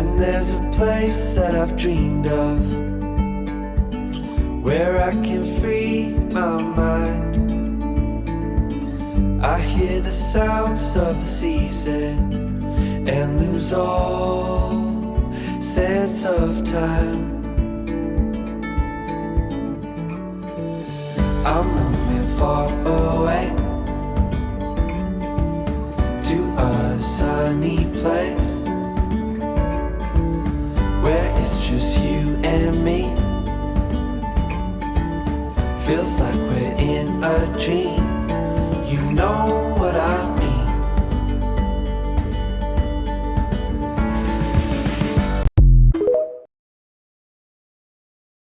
And there's a place that I've dreamed of, where I can free my mind. I hear the sounds of the season and lose all sense of time. I'm moving far away to a sunny place where it's just you and me. Feels like we're in a dream. You know